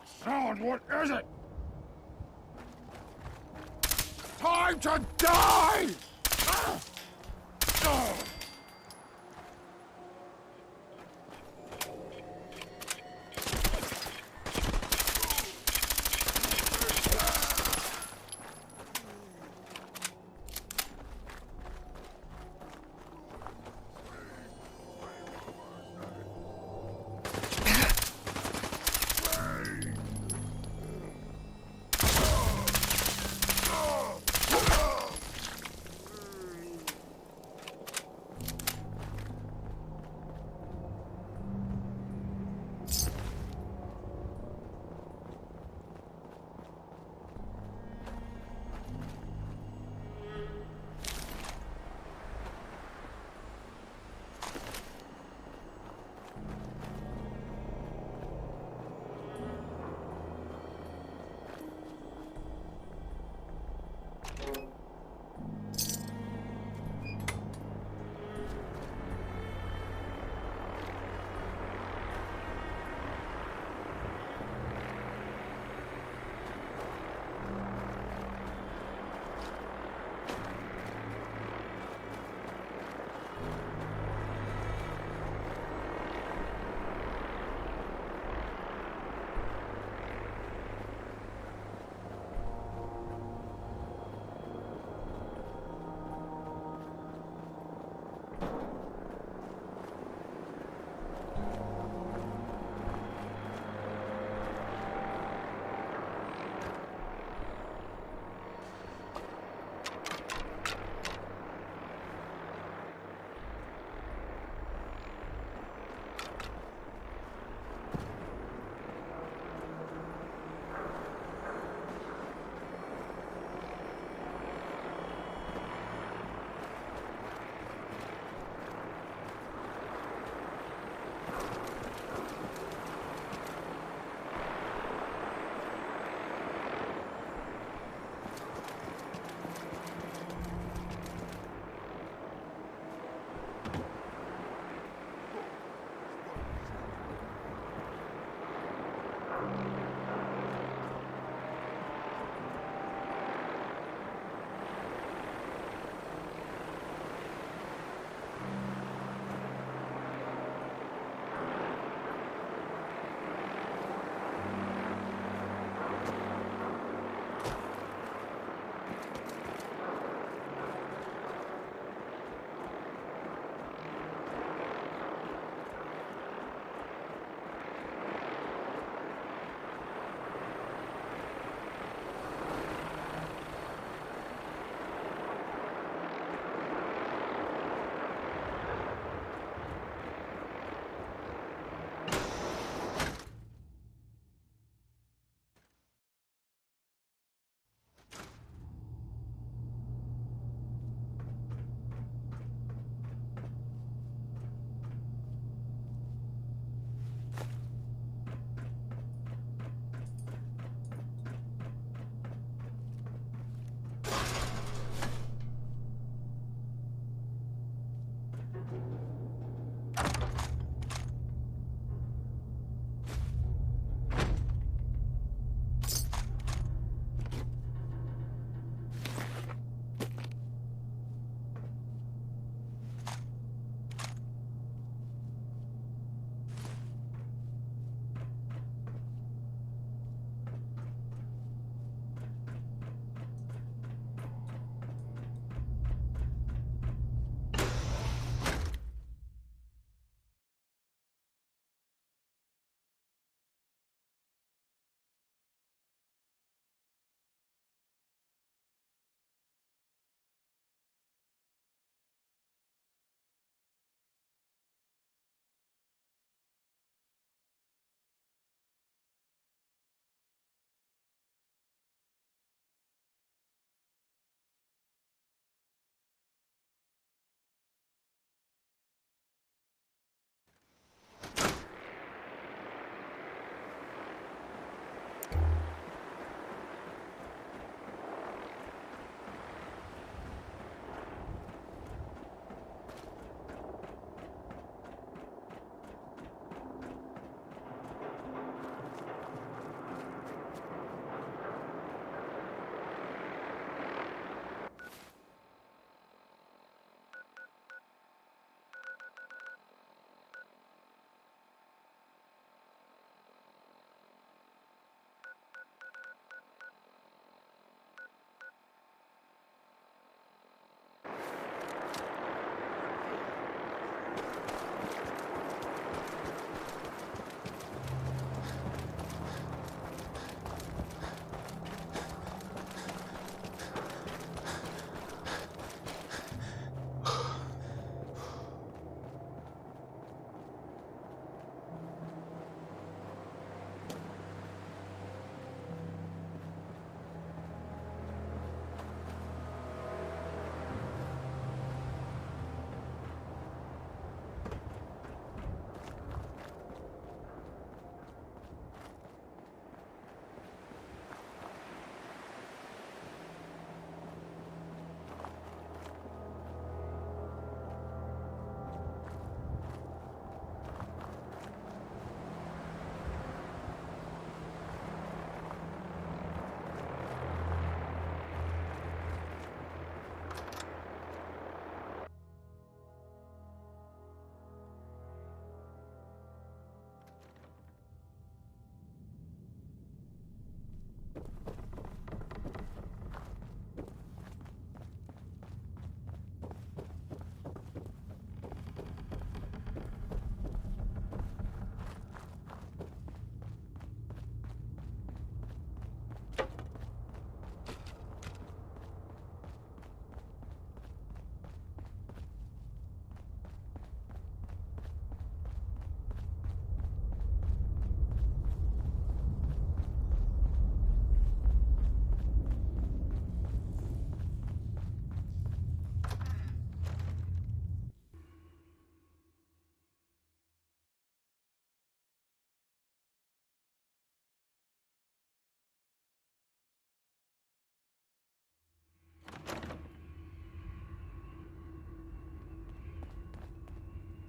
Sound, what is it? Time to die!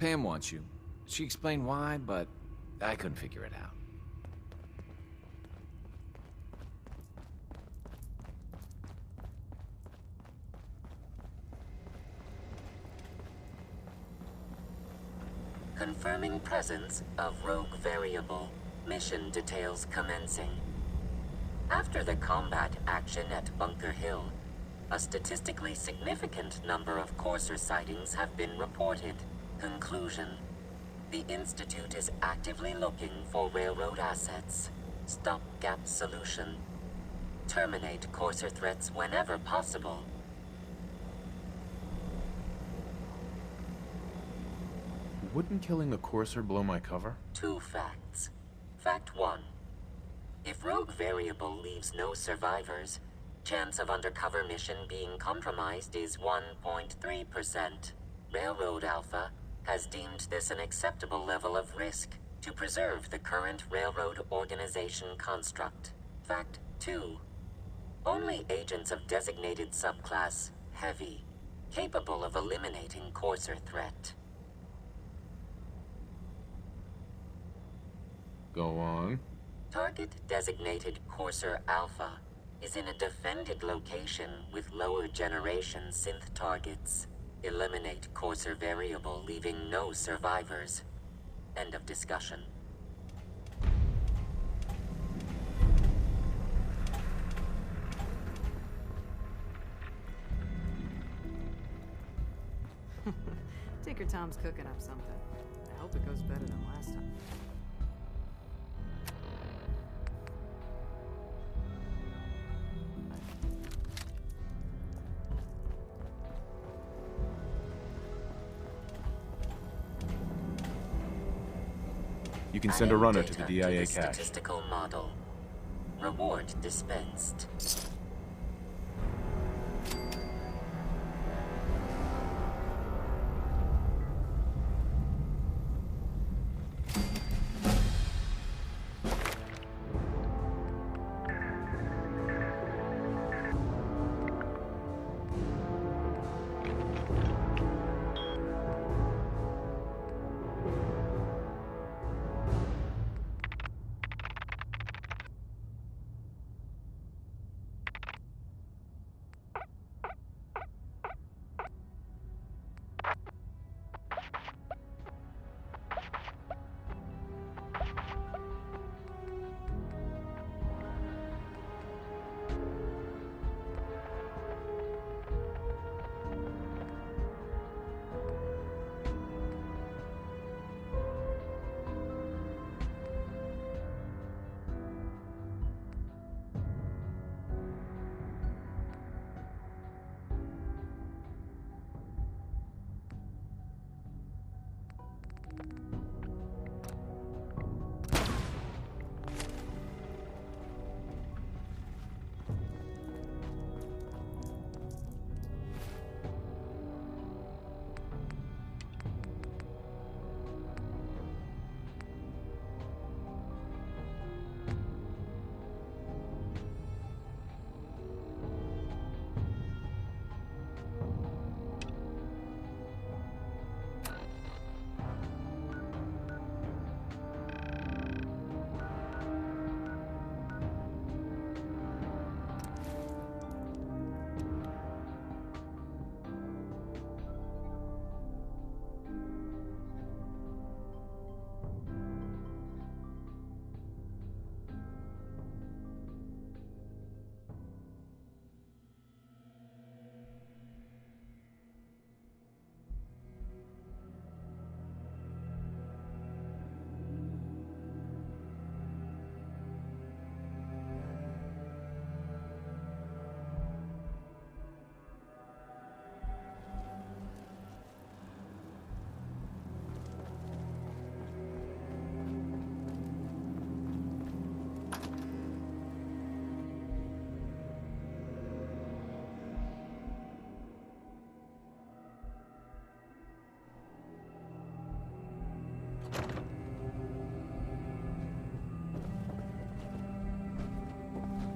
Pam wants you. She explained why, but I couldn't figure it out. Confirming presence of rogue variable. Mission details commencing. After the combat action at Bunker Hill, a statistically significant number of Courser sightings have been reported. Conclusion. The Institute is actively looking for railroad assets. Stopgap solution. Terminate Courser threats whenever possible. Wouldn't killing the Courser blow my cover? 2 facts. Fact 1. If rogue variable leaves no survivors, chance of undercover mission being compromised is 1.3%. Railroad Alpha has deemed this an acceptable level of risk to preserve the current railroad organization construct. Fact 2. Only agents of designated subclass Heavy capable of eliminating Courser threat. Go on. Target designated Courser Alpha is in a defended location with lower generation synth targets. Eliminate Courser variable, leaving no survivors. End of discussion. Tinker Tom's cooking up something. I hope it goes better than last time. You can send a runner to the Data DIA the cache. Statistical model. Reward dispensed.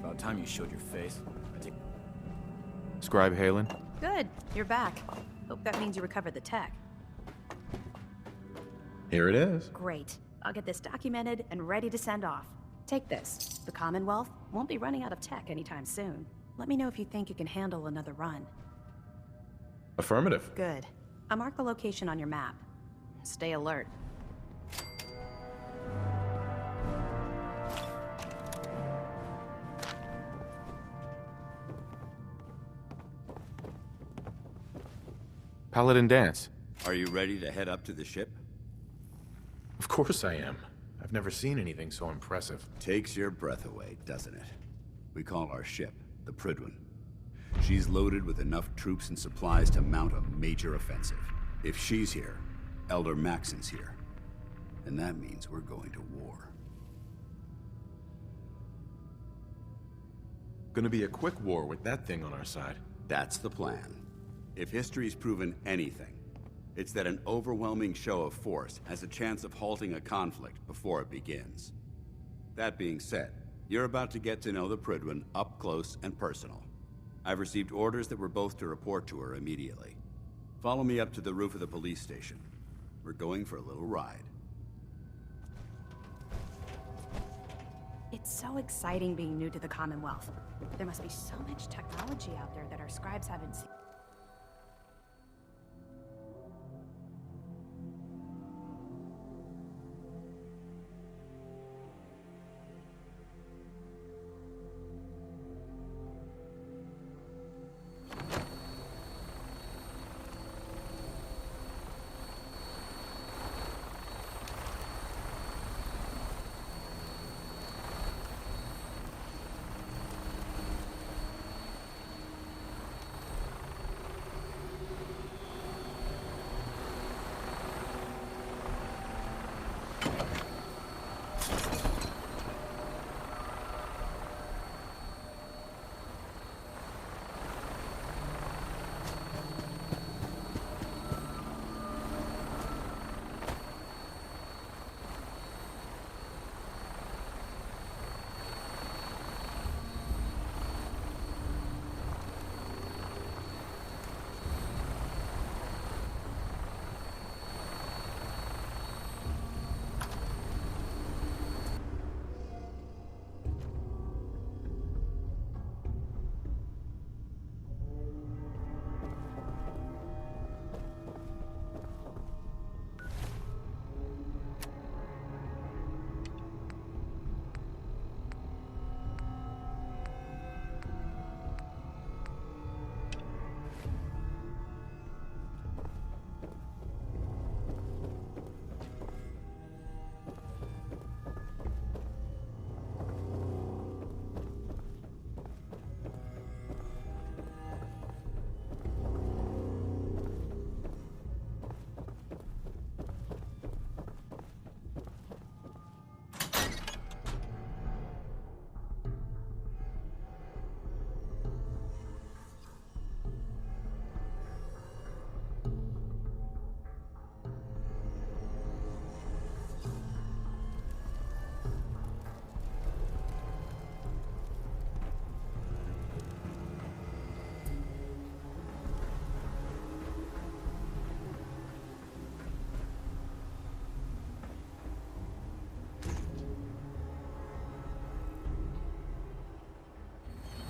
About time you showed your face. Scribe Halen? Good. You're back. Hope that means you recovered the tech. Here it is. Great. I'll get this documented and ready to send off. Take this. The Commonwealth won't be running out of tech anytime soon. Let me know if you think you can handle another run. Affirmative. Good. I marked the location on your map. Stay alert. Paladin dance. Are you ready to head up to the ship? Of course I am. I've never seen anything so impressive. Takes your breath away, doesn't it? We call our ship the Prydwen. She's loaded with enough troops and supplies to mount a major offensive. If she's here, Elder Maxon's here. And that means we're going to war. Gonna be a quick war with that thing on our side. That's the plan. If history's proven anything, it's that an overwhelming show of force has a chance of halting a conflict before it begins. That being said, you're about to get to know the Prydwen up close and personal. I've received orders that we're both to report to her immediately. Follow me up to the roof of the police station. We're going for a little ride. It's so exciting being new to the Commonwealth. There must be so much technology out there that our scribes haven't seen.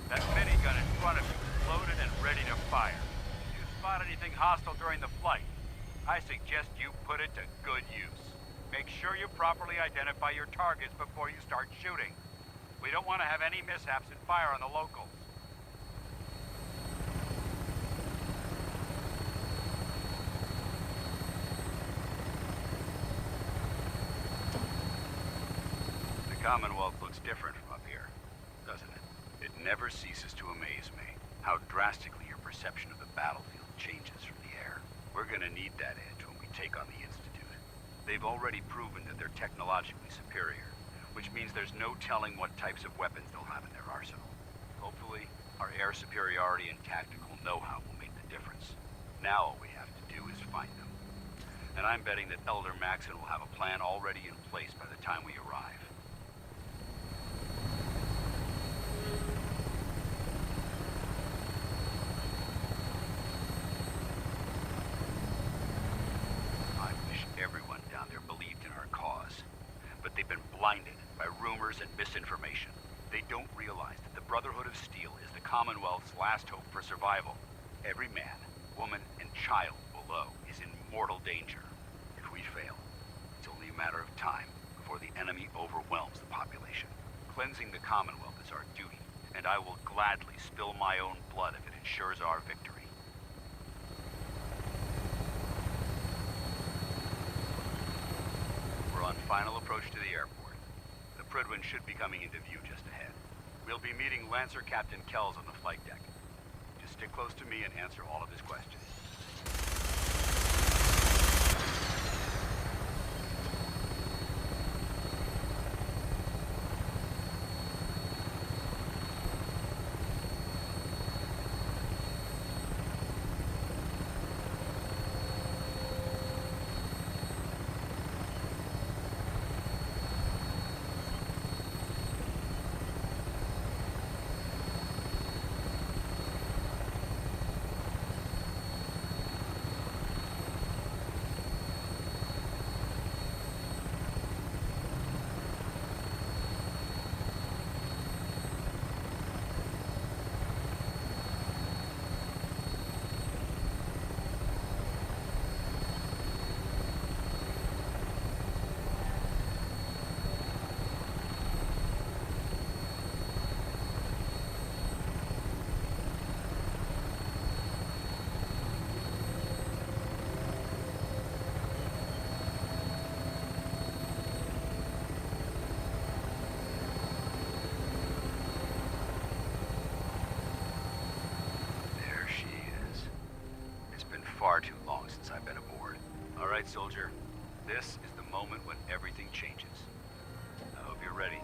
That minigun in front of you is loaded and ready to fire. If you spot anything hostile during the flight, I suggest you put it to good use. Make sure you properly identify your targets before you start shooting. We don't want to have any mishaps and fire on the locals. The Commonwealth looks different from up here, doesn't it? It never ceases to amaze me how drastically your perception of the battlefield changes from the air. We're gonna need that edge when we take on the Institute. They've already proven that they're technologically superior, which means there's no telling what types of weapons they'll have in their arsenal. Hopefully, our air superiority and tactical know-how will make the difference. Now all we have to do is find them. And I'm betting that Elder Maxon will have a plan already in place by the time we arrive. I wish everyone down there believed rumors and misinformation. They don't realize that the Brotherhood of Steel is the Commonwealth's last hope for survival. Every man, woman, and child below is in mortal danger. If we fail, it's only a matter of time before the enemy overwhelms the population. Cleansing the Commonwealth is our duty, and I will gladly spill my own blood if it ensures our victory. We're on final approach to the airport. The Prydwen should be coming into view just ahead. We'll be meeting Lancer Captain Kells on the flight deck. Just stick close to me and answer all of his questions. Far too long since I've been aboard. All right, soldier. This is the moment when everything changes. I hope you're ready.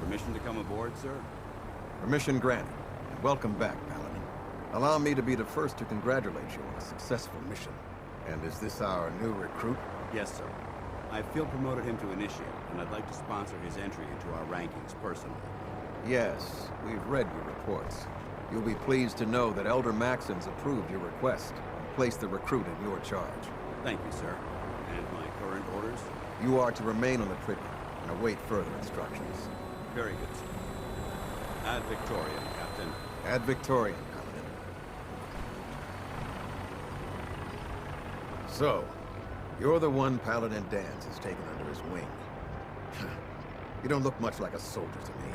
Permission to come aboard, sir? Permission granted. And welcome back, Paladin. Allow me to be the first to congratulate you on a successful mission. And is this our new recruit? Yes, sir. I feel promoted him to initiate, and I'd like to sponsor his entry into our rankings personally. Yes, we've read your reports. You'll be pleased to know that Elder Maxon's approved your request and placed the recruit in your charge. Thank you, sir. And my current orders? You are to remain on the Prydwen and await further instructions. Very good, sir. Ad Victoriam, Captain. Ad Victoriam, Paladin. So, you're the one Paladin Danse has taken under his wing. You don't look much like a soldier to me.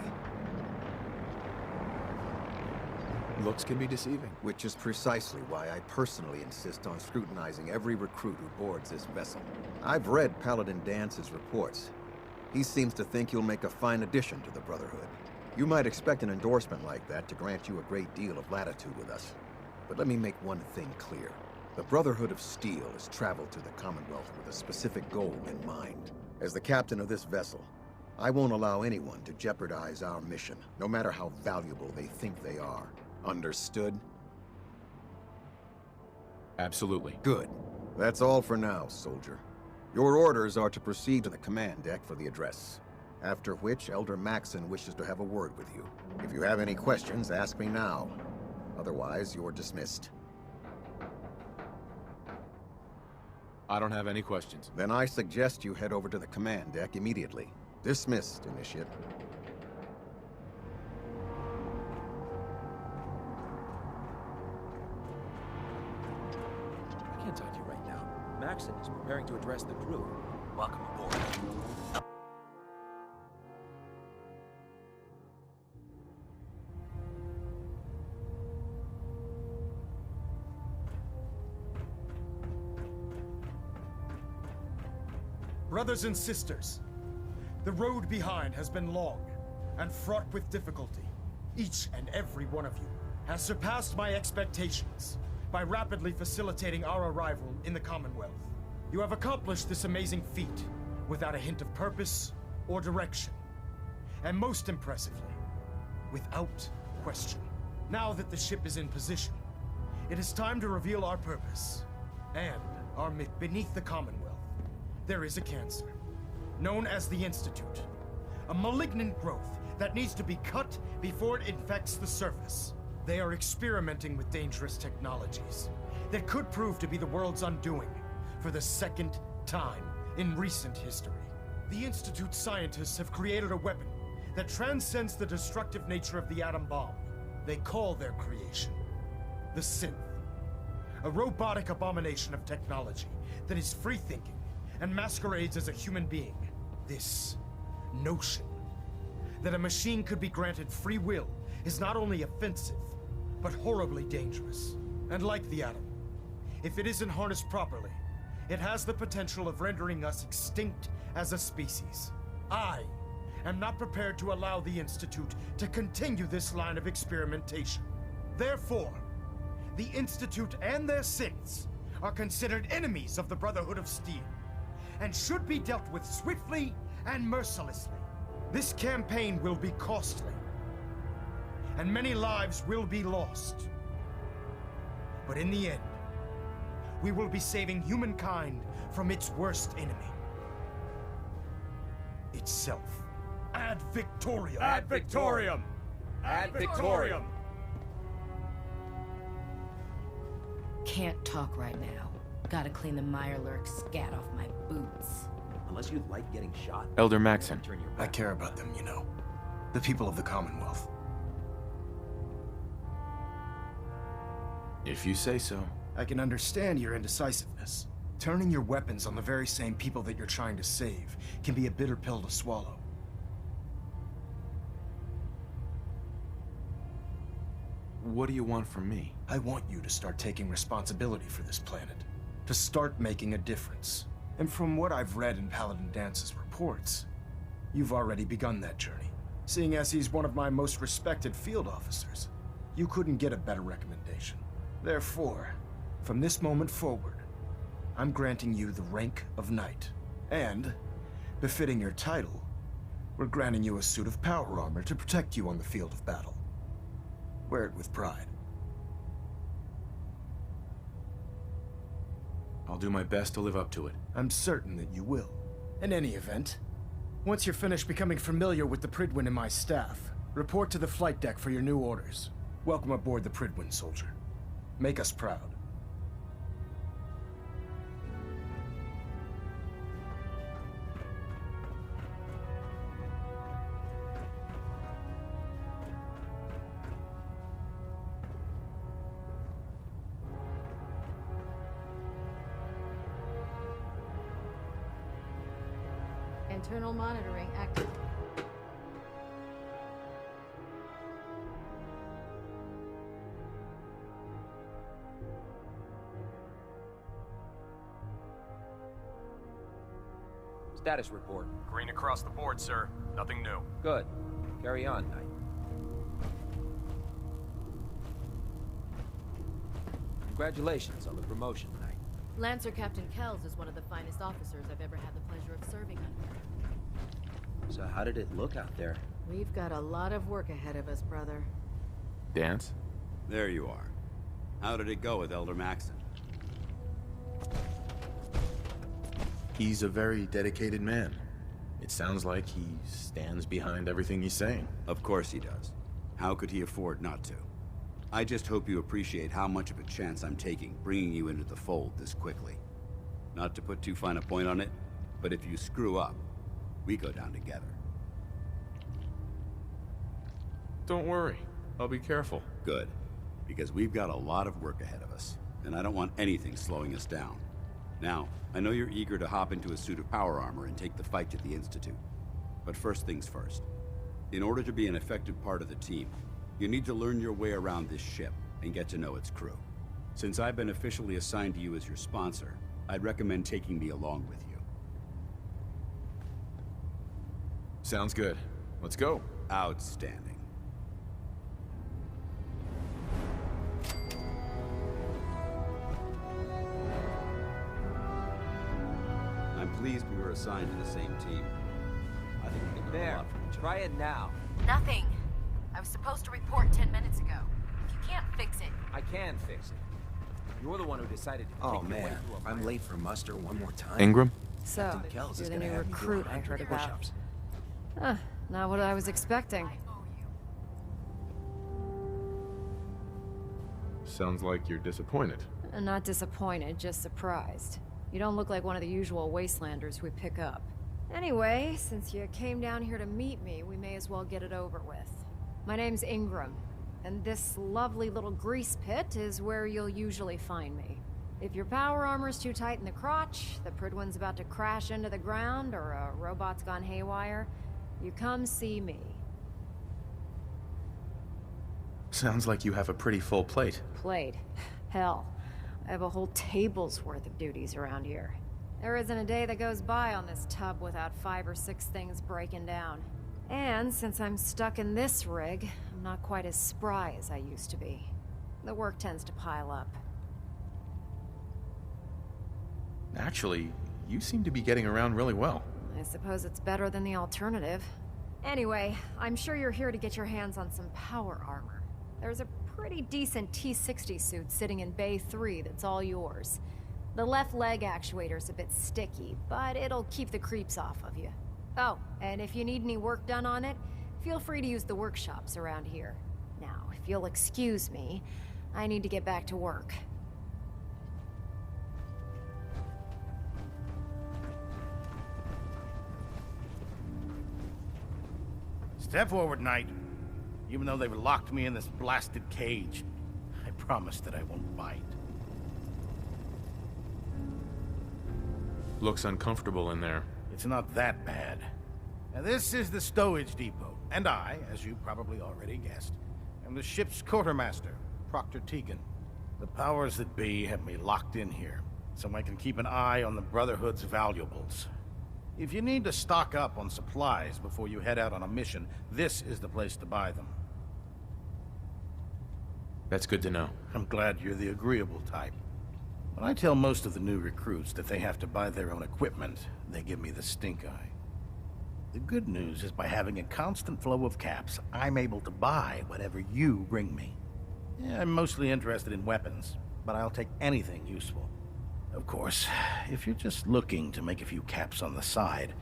Looks can be deceiving. Which is precisely why I personally insist on scrutinizing every recruit who boards this vessel. I've read Paladin Dance's reports. He seems to think you'll make a fine addition to the Brotherhood. You might expect an endorsement like that to grant you a great deal of latitude with us. But let me make one thing clear. The Brotherhood of Steel has traveled to the Commonwealth with a specific goal in mind. As the captain of this vessel, I won't allow anyone to jeopardize our mission, no matter how valuable they think they are. Understood? Absolutely. Good. That's all for now, soldier. Your orders are to proceed to the command deck for the address. After which, Elder Maxon wishes to have a word with you. If you have any questions, ask me now. Otherwise, you're dismissed. I don't have any questions. Then I suggest you head over to the command deck immediately. Dismissed, Initiate. I can't talk to you right now. Maxon is preparing to address the crew. Welcome aboard. Brothers and sisters, the road behind has been long and fraught with difficulty. Each and every one of you has surpassed my expectations by rapidly facilitating our arrival in the Commonwealth. You have accomplished this amazing feat without a hint of purpose or direction. And most impressively, without question. Now that the ship is in position, it is time to reveal our purpose and our beneath the Commonwealth. There is a cancer, known as the Institute. A malignant growth that needs to be cut before it infects the surface. They are experimenting with dangerous technologies that could prove to be the world's undoing for the second time in recent history. The Institute's scientists have created a weapon that transcends the destructive nature of the atom bomb. They call their creation the Synth. A robotic abomination of technology that is free-thinking and masquerades as a human being. This notion that a machine could be granted free will is not only offensive, but horribly dangerous. And like the atom, if it isn't harnessed properly, it has the potential of rendering us extinct as a species. I am not prepared to allow the Institute to continue this line of experimentation. Therefore, the Institute and their synths are considered enemies of the Brotherhood of Steel, and should be dealt with swiftly and mercilessly. This campaign will be costly, and many lives will be lost. But in the end, we will be saving humankind from its worst enemy. Itself. Ad Victoriam! Ad Victoriam! Ad Victoriam! Can't talk right now. Gotta clean the Mirelurk scat off my boots. Unless you like getting shot. Elder Maxon. Turn your I back. care about them, you know. The people of the Commonwealth. If you say so. I can understand your indecisiveness. Turning your weapons on the very same people that you're trying to save can be a bitter pill to swallow. What do you want from me? I want you to start taking responsibility for this planet. To start making a difference. And from what I've read in Paladin Dance's reports, you've already begun that journey. Seeing as he's one of my most respected field officers, you couldn't get a better recommendation. Therefore, from this moment forward, I'm granting you the rank of Knight. And, befitting your title, we're granting you a suit of power armor to protect you on the field of battle. Wear it with pride. I'll do my best to live up to it. I'm certain that you will. In any event, once you're finished becoming familiar with the Pridwin and my staff, report to the flight deck for your new orders. Welcome aboard the Pridwin, soldier. Make us proud. Internal monitoring active. Status report. Green across the board, sir. Nothing new. Good. Carry on, Knight. Congratulations on the promotion, Knight. Lancer Captain Kells is one of the finest officers I've ever had the pleasure of serving under. So how did it look out there? We've got a lot of work ahead of us, brother. Dance? There you are. How did it go with Elder Maxon? He's a very dedicated man. It sounds like he stands behind everything he's saying. Of course he does. How could he afford not to? I just hope you appreciate how much of a chance I'm taking bringing you into the fold this quickly. Not to put too fine a point on it, but if you screw up, we go down together. Don't worry. I'll be careful. Good. Because we've got a lot of work ahead of us, and I don't want anything slowing us down. Now, I know you're eager to hop into a suit of power armor and take the fight to the Institute. But first things first. In order to be an effective part of the team, you need to learn your way around this ship and get to know its crew. Since I've been officially assigned to you as your sponsor, I'd recommend taking me along with you. Sounds good. Let's go. Outstanding. I'm pleased we were assigned to the same team. I think we can learn a lot from each other. Try it now. Nothing. I was supposed to report 10 minutes ago. If you can't fix it. I can fix it. You're the one who decided to Oh take your way man, through a I'm fire. late for muster one more time. Ingram? So, Captain Kells you're is the gonna new have me do recruit I 100 heard about. push-ups. Huh, not what I was expecting. Sounds like you're disappointed. Not disappointed, just surprised. You don't look like one of the usual wastelanders we pick up. Anyway, since you came down here to meet me, we may as well get it over with. My name's Ingram, and this lovely little grease pit is where you'll usually find me. If your power armor's too tight in the crotch, the Pridwin's about to crash into the ground, or a robot's gone haywire, you come see me. Sounds like you have a pretty full plate. Plate. Hell, I have a whole table's worth of duties around here. There isn't a day that goes by on this tub without 5 or 6 things breaking down. And since I'm stuck in this rig, I'm not quite as spry as I used to be. The work tends to pile up. Actually, you seem to be getting around really well. I suppose it's better than the alternative. Anyway, I'm sure you're here to get your hands on some power armor. There's a pretty decent T-60 suit sitting in Bay 3 that's all yours. The left leg actuator's a bit sticky, but it'll keep the creeps off of you. Oh, and if you need any work done on it, feel free to use the workshops around here. Now, if you'll excuse me, I need to get back to work. Step forward, Knight. Even though they've locked me in this blasted cage, I promise that I won't bite. Looks uncomfortable in there. It's not that bad. Now, this is the stowage depot, and I, as you probably already guessed, am the ship's quartermaster, Proctor Tegan. The powers that be have me locked in here, so I can keep an eye on the Brotherhood's valuables. If you need to stock up on supplies before you head out on a mission, this is the place to buy them. That's good to know. I'm glad you're the agreeable type. When I tell most of the new recruits that they have to buy their own equipment, they give me the stink eye. The good news is by having a constant flow of caps, I'm able to buy whatever you bring me. Yeah, I'm mostly interested in weapons, but I'll take anything useful. Of course, if you're just looking to make a few caps on the side,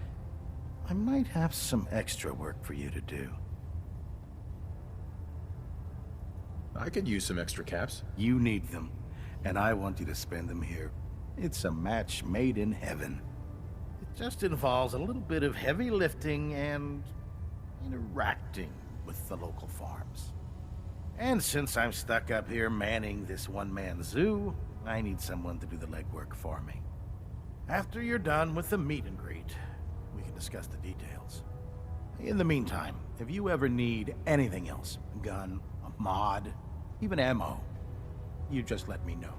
I might have some extra work for you to do. I could use some extra caps. You need them, and I want you to spend them here. It's a match made in heaven. It just involves a little bit of heavy lifting and interacting with the local farms. And since I'm stuck up here manning this one-man zoo, I need someone to do the legwork for me. After you're done with the meet and greet, we can discuss the details. In the meantime, if you ever need anything else, a gun, a mod, even ammo, you just let me know.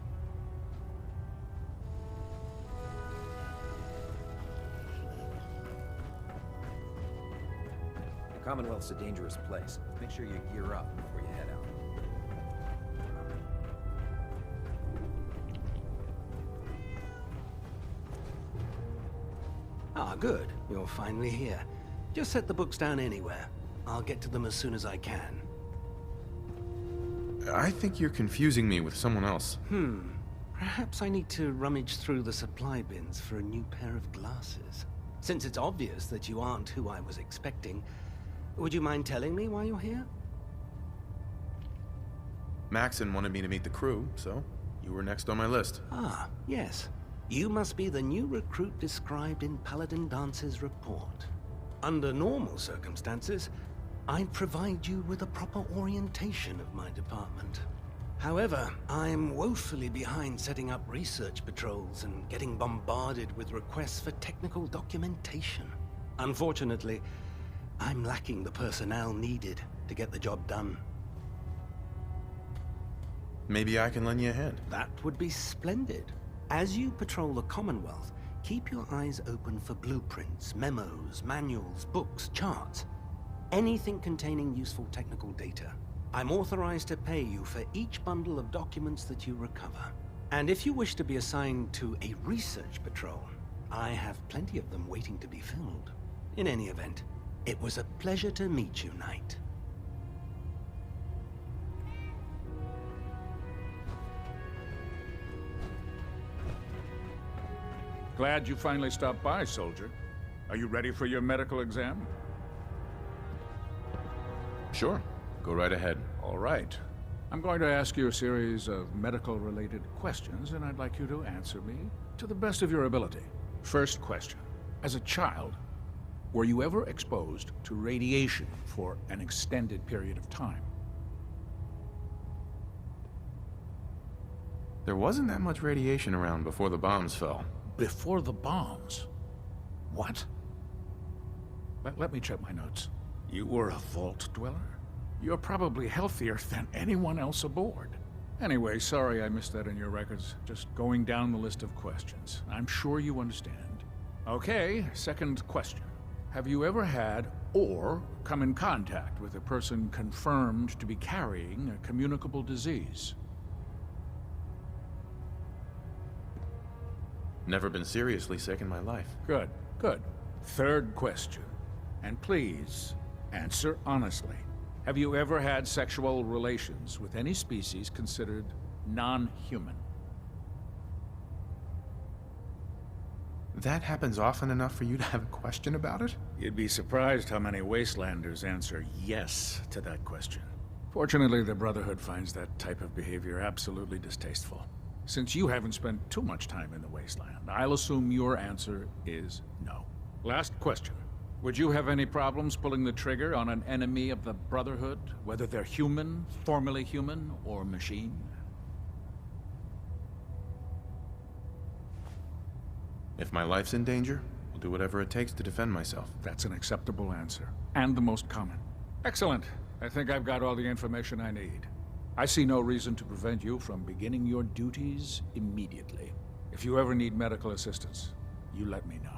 The Commonwealth's a dangerous place. Make sure you gear up before you head out. Ah, good. You're finally here. Just set the books down anywhere. I'll get to them as soon as I can. I think you're confusing me with someone else. Perhaps I need to rummage through the supply bins for a new pair of glasses. Since it's obvious that you aren't who I was expecting, would you mind telling me why you're here? Maxon wanted me to meet the crew, so you were next on my list. Ah, yes. You must be the new recruit described in Paladin Dance's report. Under normal circumstances, I'd provide you with a proper orientation of my department. However, I'm woefully behind setting up research patrols and getting bombarded with requests for technical documentation. Unfortunately, I'm lacking the personnel needed to get the job done. Maybe I can lend you a hand. That would be splendid. As you patrol the Commonwealth, keep your eyes open for blueprints, memos, manuals, books, charts. Anything containing useful technical data. I'm authorized to pay you for each bundle of documents that you recover. And if you wish to be assigned to a research patrol, I have plenty of them waiting to be filled. In any event, it was a pleasure to meet you, Knight. Glad you finally stopped by, soldier. Are you ready for your medical exam? Sure. Go right ahead. All right. I'm going to ask you a series of medical-related questions, and I'd like you to answer me to the best of your ability. First question. As a child, were you ever exposed to radiation for an extended period of time? There wasn't that much radiation around before the bombs fell. Before the bombs? What? Let me check my notes. You were a vault dweller? You're probably healthier than anyone else aboard. Anyway, sorry I missed that in your records. Just going down the list of questions. I'm sure you understand. Okay, second question. Have you ever had or come in contact with a person confirmed to be carrying a communicable disease? Never been seriously sick in my life. Good, good. Third question. And please, answer honestly. Have you ever had sexual relations with any species considered non-human? That happens often enough for you to have a question about it? You'd be surprised how many wastelanders answer yes to that question. Fortunately, the Brotherhood finds that type of behavior absolutely distasteful. Since you haven't spent too much time in the wasteland, I'll assume your answer is no. Last question. Would you have any problems pulling the trigger on an enemy of the Brotherhood, whether they're human, formerly human, or machine? If my life's in danger, I'll do whatever it takes to defend myself. That's an acceptable answer, and the most common. Excellent. I think I've got all the information I need. I see no reason to prevent you from beginning your duties immediately. If you ever need medical assistance, you let me know.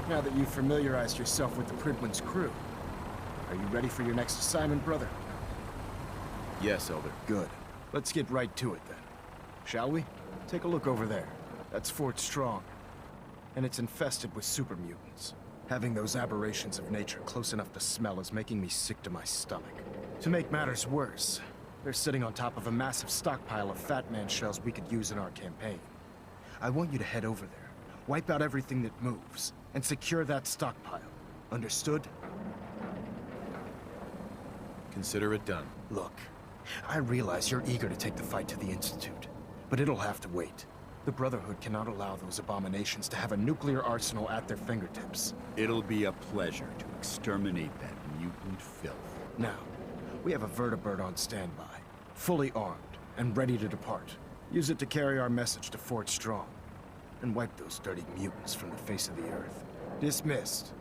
Now that you've familiarized yourself with the Pridwin's crew, are you ready for your next assignment, brother? Yes, Elder. Good. Let's get right to it then. Shall we? Take a look over there. That's Fort Strong. And it's infested with super mutants. Having those aberrations of nature close enough to smell is making me sick to my stomach. To make matters worse, they're sitting on top of a massive stockpile of Fat Man shells we could use in our campaign. I want you to head over there, wipe out everything that moves, and secure that stockpile. Understood? Consider it done. Look, I realize you're eager to take the fight to the Institute, but it'll have to wait. The Brotherhood cannot allow those abominations to have a nuclear arsenal at their fingertips. It'll be a pleasure to exterminate that mutant filth. Now, we have a vertibird on standby, fully armed and ready to depart. Use it to carry our message to Fort Strong, and wipe those dirty mutants from the face of the earth. Dismissed.